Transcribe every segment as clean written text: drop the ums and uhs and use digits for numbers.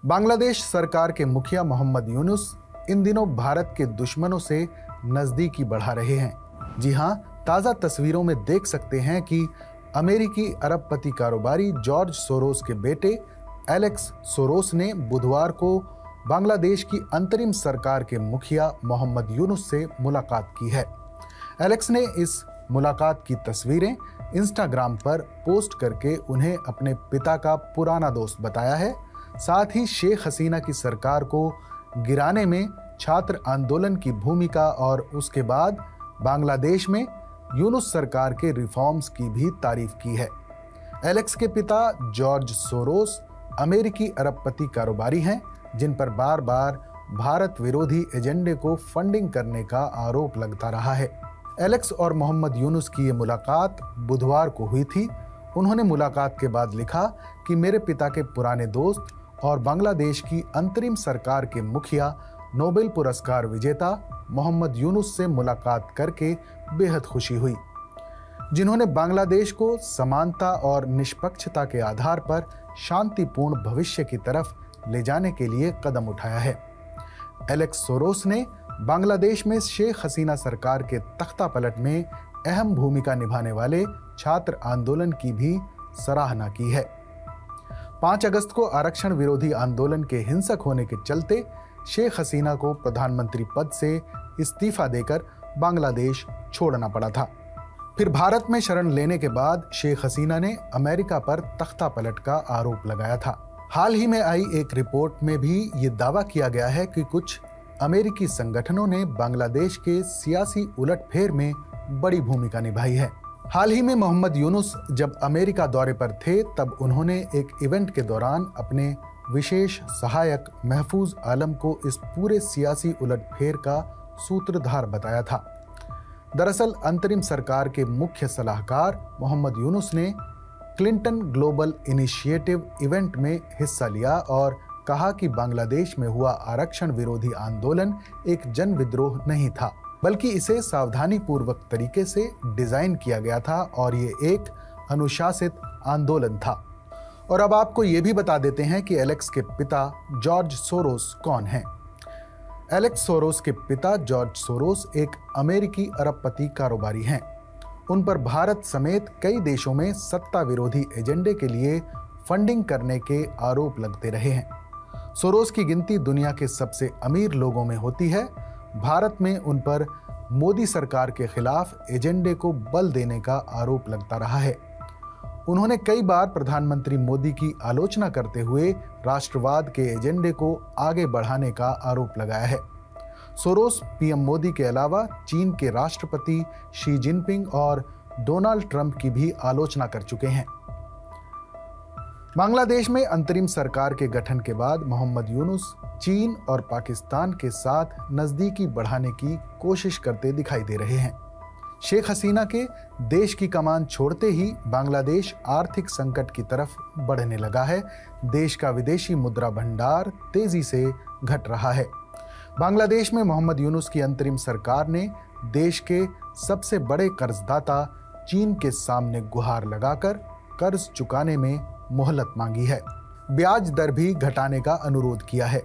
बांग्लादेश सरकार के मुखिया मोहम्मद यूनुस इन दिनों भारत के दुश्मनों से नजदीकी बढ़ा रहे हैं। जी हां, ताजा तस्वीरों में देख सकते हैं कि अमेरिकी अरबपति कारोबारी जॉर्ज सोरोस के बेटे एलेक्स सोरोस ने बुधवार को बांग्लादेश की अंतरिम सरकार के मुखिया मोहम्मद यूनुस से मुलाकात की है। एलेक्स ने इस मुलाकात की तस्वीरें इंस्टाग्राम पर पोस्ट करके उन्हें अपने पिता का पुराना दोस्त बताया है। साथ ही शेख हसीना की सरकार को गिराने में छात्र आंदोलन की भूमिका और उसके बाद बांग्लादेश में यूनुस सरकार के रिफॉर्म्स की भी तारीफ की है। एलेक्स के पिता जॉर्ज सोरोस अमेरिकी अरबपति कारोबारी हैं, जिन पर बार बार भारत विरोधी एजेंडे को फंडिंग करने का आरोप लगता रहा है। एलेक्स और मोहम्मद यूनुस की ये मुलाकात बुधवार को हुई थी। उन्होंने मुलाकात के बाद लिखा कि मेरे पिता के पुराने दोस्त और बांग्लादेश की अंतरिम सरकार के मुखिया नोबेल पुरस्कार विजेता मोहम्मद यूनुस से मुलाकात करके बेहद खुशी हुई, जिन्होंने बांग्लादेश को समानता और निष्पक्षता के आधार पर शांतिपूर्ण भविष्य की तरफ ले जाने के लिए कदम उठाया है। एलेक्स सोरोस ने बांग्लादेश में शेख हसीना सरकार के तख्ता पलट में अहम भूमिका निभाने वाले छात्र आंदोलन की भी सराहना की है। 5 अगस्त को आरक्षण विरोधी आंदोलन के हिंसक होने के चलते शेख हसीना को प्रधानमंत्री पद से इस्तीफा देकर बांग्लादेश छोड़ना पड़ा था। फिर भारत में शरण लेने के बाद शेख हसीना ने अमेरिका पर तख्ता पलट का आरोप लगाया था। हाल ही में आई एक रिपोर्ट में भी ये दावा किया गया है कि कुछ अमेरिकी संगठनों ने बांग्लादेश के सियासी उलटफेर में बड़ी भूमिका निभाई है। हाल ही में मोहम्मद यूनुस जब अमेरिका दौरे पर थे, तब उन्होंने एक इवेंट के दौरान अपने विशेष सहायक महफूज आलम को इस पूरे सियासी उलटफेर का सूत्रधार बताया था। दरअसल अंतरिम सरकार के मुख्य सलाहकार मोहम्मद यूनुस ने क्लिंटन ग्लोबल इनिशिएटिव इवेंट में हिस्सा लिया और कहा कि बांग्लादेश में हुआ आरक्षण विरोधी आंदोलन एक जन विद्रोह नहीं था, बल्कि इसे सावधानी पूर्वक तरीके से डिजाइन किया गया था और ये एक अनुशासित आंदोलन था। और अब आपको ये भी बता देते हैं कि एलेक्स के पिता जॉर्ज सोरोस कौन हैं। एलेक्स सोरोस के पिता जॉर्ज सोरोस एक अमेरिकी अरबपति कारोबारी हैं। उन पर भारत समेत कई देशों में सत्ता विरोधी एजेंडे के लिए फंडिंग करने के आरोप लगते रहे हैं। सोरोस की गिनती दुनिया के सबसे अमीर लोगों में होती है। भारत में उन पर मोदी सरकार के खिलाफ एजेंडे को बल देने का आरोप लगता रहा है। उन्होंने कई बार प्रधानमंत्री मोदी की आलोचना करते हुए राष्ट्रवाद के एजेंडे को आगे बढ़ाने का आरोप लगाया है। सोरोस पीएम मोदी के अलावा चीन के राष्ट्रपति शी जिनपिंग और डोनाल्ड ट्रंप की भी आलोचना कर चुके हैं। बांग्लादेश में अंतरिम सरकार के गठन के बाद मोहम्मद यूनुस चीन और पाकिस्तान के साथ नजदीकी बढ़ाने की कोशिश करते दिखाई दे रहे हैं। शेख हसीना के देश की कमान छोड़ते ही बांग्लादेश आर्थिक संकट की तरफ बढ़ने लगा है। देश का विदेशी मुद्रा भंडार तेजी से घट रहा है। बांग्लादेश में मोहम्मद यूनुस की अंतरिम सरकार ने देश के सबसे बड़े कर्जदाता चीन के सामने गुहार लगाकर कर्ज चुकाने में मोहलत मांगी है। ब्याज दर भी घटाने का अनुरोध किया है।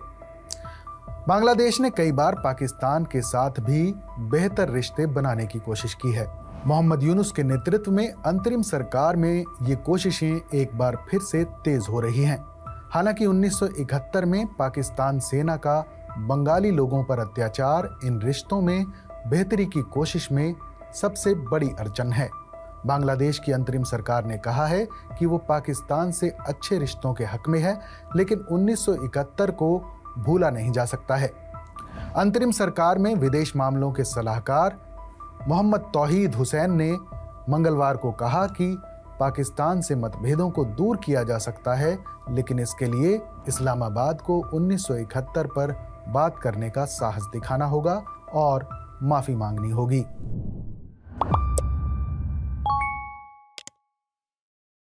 बांग्लादेश ने कई बार पाकिस्तान के साथ भी बेहतर रिश्ते बनाने की कोशिश की है। मोहम्मद यूनुस के नेतृत्व में अंतरिम सरकार में ये कोशिशें एक बार फिर से तेज हो रही हैं। हालांकि 1971 में पाकिस्तान सेना का बंगाली लोगों पर अत्याचार इन रिश्तों में बेहतरी की कोशिश में सबसे बड़ी अड़चन है। बांग्लादेश की अंतरिम सरकार ने कहा है कि वो पाकिस्तान से अच्छे रिश्तों के हक में है, लेकिन 1971 को भूला नहीं जा सकता है। अंतरिम सरकार में विदेश मामलों के सलाहकार मोहम्मद तौहीद हुसैन ने मंगलवार को कहा कि पाकिस्तान से मतभेदों को दूर किया जा सकता है, लेकिन इसके लिए इस्लामाबाद को 1971 पर बात करने का साहस दिखाना होगा और माफी मांगनी होगी।